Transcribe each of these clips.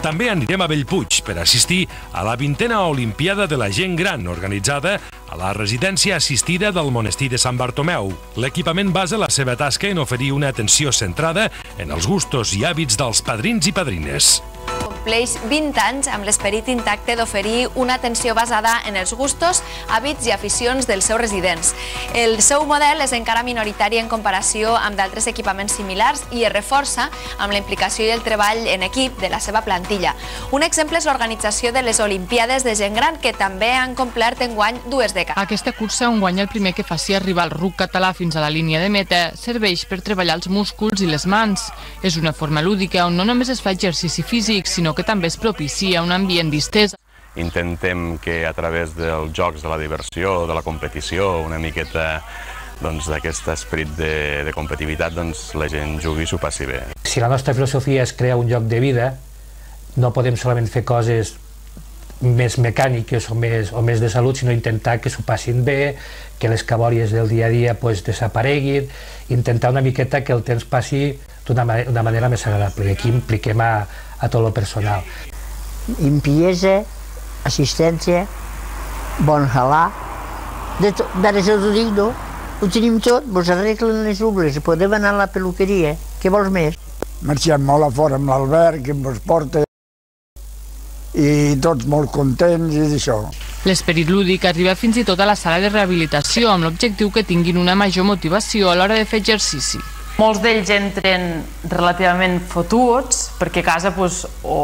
També anirem a Bellpuig per assistir a la 20a Olimpiada de la Gent Gran, organitzada a la residència assistida del monestir de Sant Bartomeu. L'equipament basa la seva tasca en oferir una atenció centrada en els gustos i hàbits dels padrins i padrines. Compleix 20 anys amb l'esperit intacte d'oferir una atenció basada en els gustos, hàbits i aficions dels seus residents. El seu model és encara minoritari en comparació amb d'altres equipaments similars i es reforça amb la implicació i el treball en equip de la seva plantilla. Un exemple és l'organització de les Olimpiades de Gent Gran, que també han complert enguany 2 dècades. Aquesta cursa, enguany el primer que faci arribar el ruc català fins a la línia de meta, serveix per treballar els músculs i les mans. És una forma lúdica on no només es fa exercici físic, sinó que també es propicia un ambient distès. Intentem que a través dels jocs, de la diversió, de la competició, una miqueta d'aquest esperit de competitivitat, la gent jugui i s'ho passi bé. Si la nostra filosofia és crear un lloc de vida, no podem solament fer coses més mecàniques o més de salut, sinó intentar que s'ho passin bé, que les cabòries del dia a dia desapareguin, intentar una miqueta que el temps passi d'una manera més agradable. I aquí impliquem a tot el personal. Limpiesa, assistència, bon halà, veure si ho dic, no? Ho tenim tot, vos arreglen les ungles, podem anar a la peluqueria, què vols més? Marxem molt a fora amb l'Albert, que ens porta, i tots molt contents i d'això. L'esperit lúdic arriba fins i tot a la sala de rehabilitació amb l'objectiu que tinguin una major motivació a l'hora de fer exercici. Molts d'ells entren relativament fotuts perquè a casa o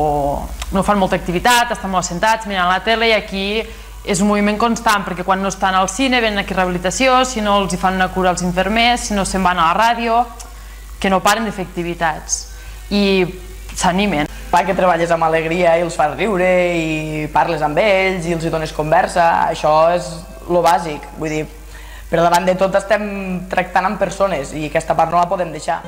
no fan molta activitat, estan molt assentats mirant la tele, i aquí és un moviment constant perquè quan no estan al cine venen aquí a rehabilitació, si no els hi fan una cura als infermers, si no se'n van a la ràdio, que no paren de fer activitats i s'animen. Que treballes amb alegria i els fas riure i parles amb ells i els hi dones conversa, això és lo bàsic, vull dir, per davant de tot estem tractant amb persones i aquesta part no la podem deixar.